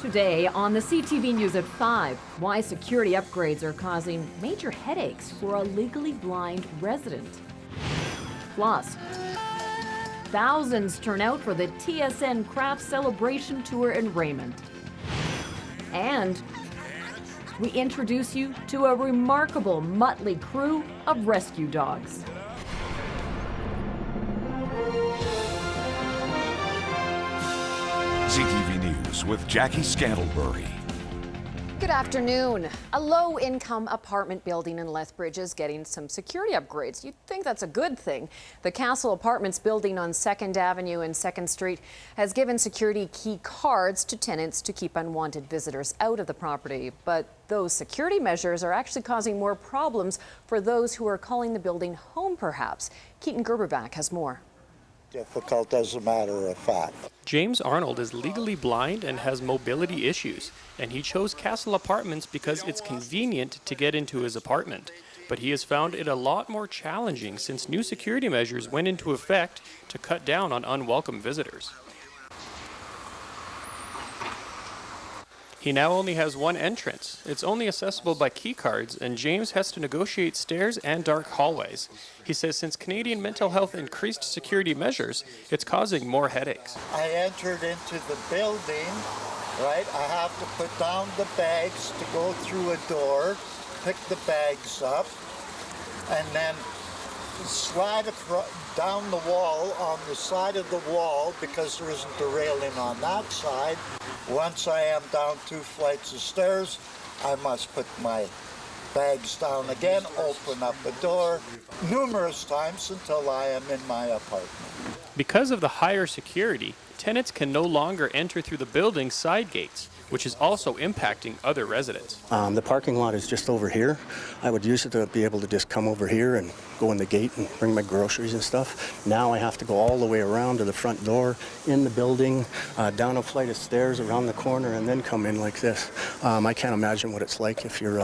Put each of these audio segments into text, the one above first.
Today on the CTV News at 5, why security upgrades are causing major headaches for a legally blind resident. Plus, thousands turn out for the TSN Craft Celebration Tour in Raymond. And we introduce you to a remarkable motley crew of rescue dogs. CTV News with Jackie Scantlebury. Good afternoon. A low-income apartment building in Lethbridge is getting some security upgrades. You'd think that's a good thing. The Castle Apartments building on 2nd Avenue and 2nd Street has given security key cards to tenants to keep unwanted visitors out of the property. But those security measures are actually causing more problems for those who are calling the building home, perhaps. Keaton Gerberback has more. Difficult as a matter of fact. James Arnold is legally blind and has mobility issues, and he chose Castle Apartments because it's convenient to get into his apartment. But he has found it a lot more challenging since new security measures went into effect to cut down on unwelcome visitors. He now only has one entrance. It's only accessible by key cards, and James has to negotiate stairs and dark hallways. He says since Canadian mental health increased security measures, it's causing more headaches. I entered into the building, right? I have to put down the bags to go through a door, pick the bags up, and then slide down the wall on the side of the wall because there isn't a railing on that side. Once I am down 2 flights of stairs, I must put my bags down again, open up a door numerous times until I am in my apartment. Because of the higher security, tenants can no longer enter through the building's side gates, which is also impacting other residents. The parking lot is just over here. I would use it to be able to just come over here and go in the gate and bring my groceries and stuff. Now I have to go all the way around to the front door, in the building, down a flight of stairs, around the corner, and then come in like this. I can't imagine what it's like if you're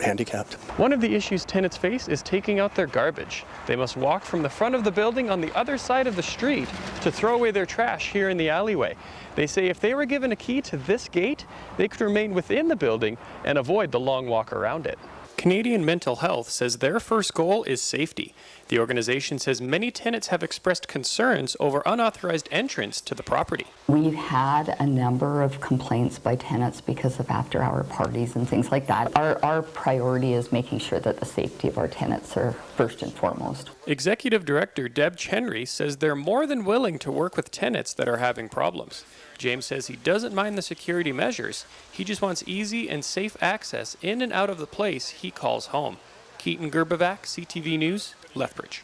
handicapped. One of the issues tenants face is taking out their garbage. They must walk from the front of the building on the other side of the street to throw away their trash here in the alleyway. They say if they were given a key to this gate, they could remain within the building and avoid the long walk around it. Canadian Mental Health says their first goal is safety. The organization says many tenants have expressed concerns over unauthorized entrance to the property. We've had a number of complaints by tenants because of after-hour parties and things like that. Our priority is making sure that the safety of our tenants are first and foremost. Executive Director Deb Chenry says they're more than willing to work with tenants that are having problems. James says he doesn't mind the security measures. He just wants easy and safe access in and out of the place he calls home. Keaton Gerberback, CTV News, Lethbridge.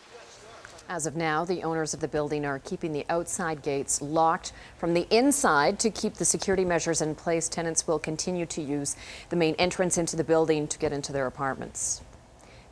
As of now, the owners of the building are keeping the outside gates locked from the inside to keep the security measures in place. Tenants will continue to use the main entrance into the building to get into their apartments.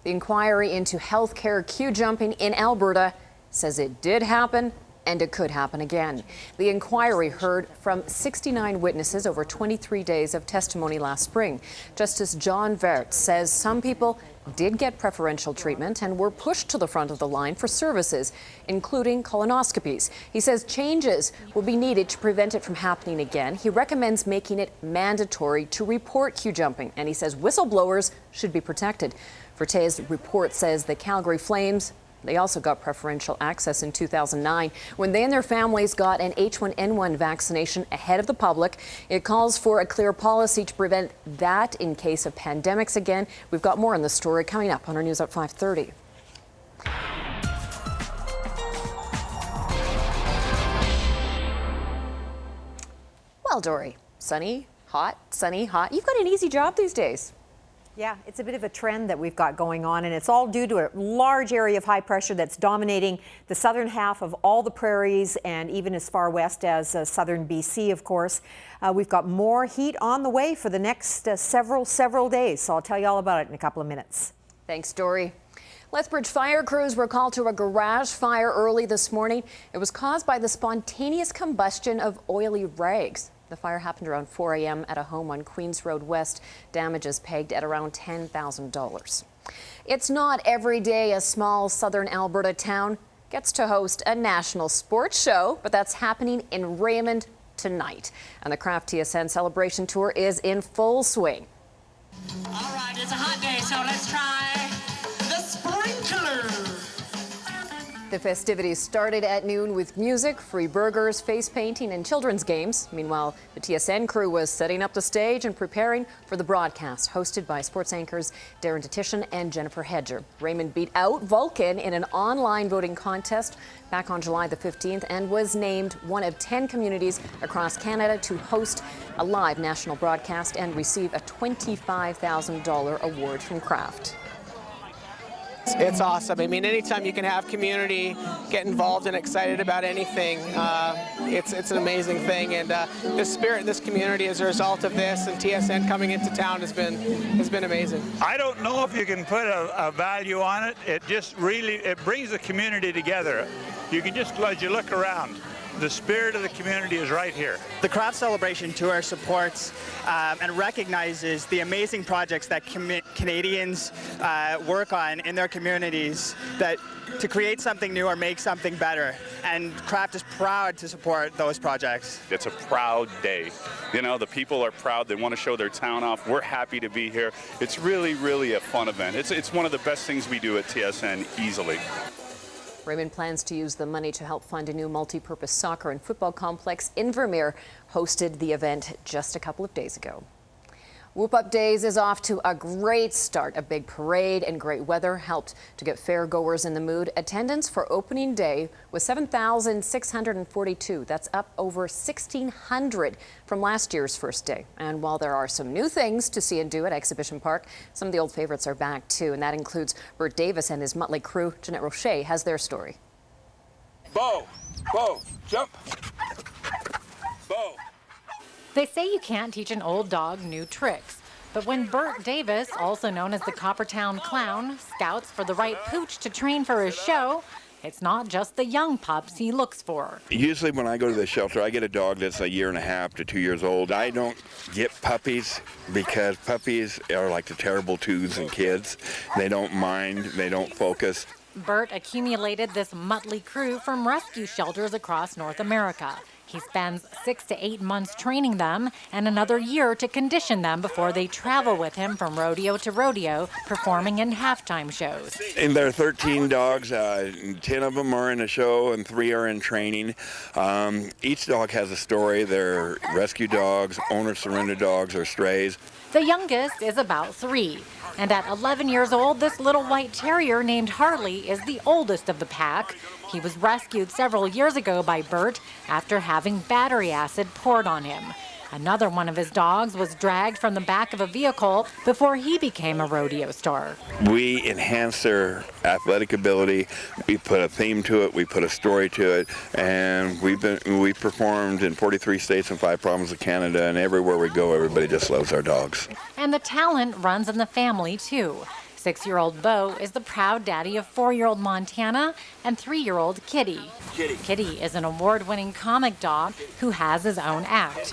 The inquiry into healthcare queue jumping in Alberta says it did happen and it could happen again. The inquiry heard from 69 witnesses over 23 days of testimony last spring. Justice John Vert says some people did get preferential treatment and were pushed to the front of the line for services, including colonoscopies. He says changes will be needed to prevent it from happening again. He recommends making it mandatory to report queue jumping, and he says whistleblowers should be protected. Verte's report says the Calgary Flames, they also got preferential access in 2009 when they and their families got an H1N1 vaccination ahead of the public. It calls for a clear policy to prevent that in case of pandemics again. We've got more on the story coming up on our news at 5:30. Well, Dory, sunny, hot, sunny, hot. You've got an easy job these days. Yeah, it's a bit of a trend that we've got going on, and it's all due to a large area of high pressure that's dominating the southern half of all the prairies and even as far west as southern BC, of course. We've got more heat on the way for the next several days, so I'll tell you all about it in a couple of minutes. Thanks, Dory. Lethbridge fire crews were called to a garage fire early this morning. It was caused by the spontaneous combustion of oily rags. The fire happened around 4 a.m. at a home on Queens Road West. Damages pegged at around $10,000. It's not every day a small southern Alberta town gets to host a national sports show, but that's happening in Raymond tonight. And the Craft TSN Celebration Tour is in full swing. All right, it's a hot day, so let's try the sprinkler. The festivities started at noon with music, free burgers, face painting, and children's games. Meanwhile, the TSN crew was setting up the stage and preparing for the broadcast, hosted by sports anchors Darren Detition and Jennifer Hedger. Raymond beat out Vulcan in an online voting contest back on July the 15th and was named one of 10 communities across Canada to host a live national broadcast and receive a $25,000 award from Craft. It's awesome. I mean, anytime you can have community get involved and excited about anything, it's an amazing thing. And the spirit in this community as a result of this and TSN coming into town has been amazing. I don't know if you can put a value on it. It just really, it brings the community together. You can just, as you look around, the spirit of the community is right here. The Craft Celebration Tour supports and recognizes the amazing projects that Canadians work on in their communities to create something new or make something better. And Craft is proud to support those projects. It's a proud day. You know, the people are proud. They want to show their town off. We're happy to be here. It's really, really a fun event. It's one of the best things we do at TSN easily. Raymond plans to use the money to help fund a new multi-purpose soccer and football complex in Vermeer, hosted the event just a couple of days ago. Whoop Up Days is off to a great start. A big parade and great weather helped to get fairgoers in the mood. Attendance for opening day was 7,642. That's up over 1,600 from last year's first day. And while there are some new things to see and do at Exhibition Park, some of the old favorites are back too, and that includes Bert Davis and his motley crew. Jeanette Roche has their story. Bow, bow, jump, bow. They say you can't teach an old dog new tricks, but when Bert Davis, also known as the Coppertown Clown, scouts for the right pooch to train for his show, it's not just the young pups he looks for. Usually when I go to the shelter, I get a dog that's 1.5 years to 2 years old. I don't get puppies because puppies are like the terrible twos in kids. They don't mind, they don't focus. Bert accumulated this motley crew from rescue shelters across North America. He spends 6 to 8 months training them and another year to condition them before they travel with him from rodeo to rodeo, performing in halftime shows. And there are 13 dogs, 10 of them are in a show and 3 are in training. Each dog has a story. They're rescue dogs, owner surrender dogs, or strays. The youngest is about 3. And at 11 years old, this little white terrier named Harley is the oldest of the pack. He was rescued several years ago by Bert after having battery acid poured on him. Another one of his dogs was dragged from the back of a vehicle before he became a rodeo star. We enhance their athletic ability. We put a theme to it. We put a story to it. And we performed in 43 states and 5 provinces of Canada. And everywhere we go, everybody just loves our dogs. And the talent runs in the family, too. 6-year-old Bo is the proud daddy of 4-year-old Montana and 3-year-old Kitty. Kitty is an award-winning comic dog who has his own act.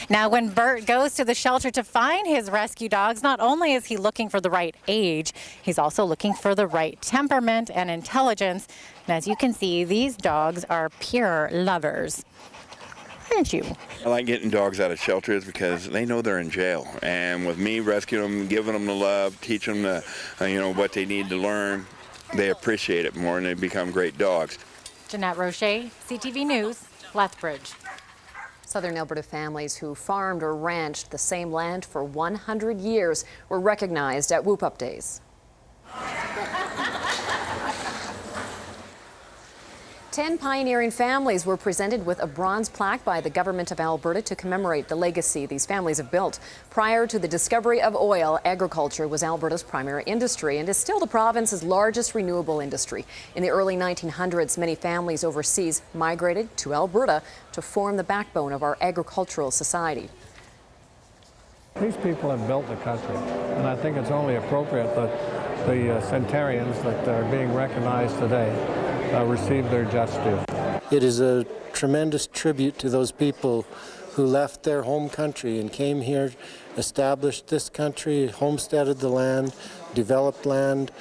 Now, when Bert goes to the shelter to find his rescue dogs, not only is he looking for the right age, he's also looking for the right temperament and intelligence. And as you can see, these dogs are pure lovers. Aren't you? I like getting dogs out of shelters because they know they're in jail. And with me rescuing them, giving them the love, teaching them what they need to learn, they appreciate it more and they become great dogs. Jeanette Roche, CTV News, Lethbridge. Southern Alberta families who farmed or ranched the same land for 100 years were recognized at Whoop Up Days. 10 pioneering families were presented with a bronze plaque by the government of Alberta to commemorate the legacy these families have built. Prior to the discovery of oil, agriculture was Alberta's primary industry and is still the province's largest renewable industry. In the early 1900s, many families overseas migrated to Alberta to form the backbone of our agricultural society. These people have built the country, and I think it's only appropriate that the centenarians that are being recognized today receive their just due. It is a tremendous tribute to those people who left their home country and came here, established this country, homesteaded the land, developed land,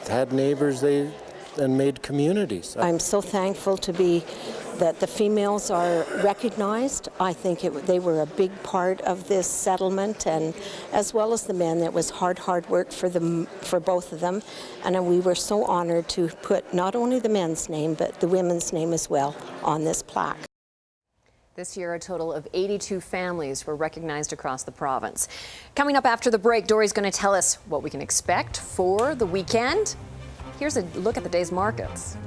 had neighbors, and made communities. I'm so thankful to be that the females are recognized. I think they were a big part of this settlement, and as well as the men. It was hard work for both of them, and we were so honored to put not only the men's name but the women's name as well on this plaque. This year, a total of 82 families were recognized across the province. Coming up after the break, Dory's going to tell us what we can expect for the weekend. Here's a look at the day's markets.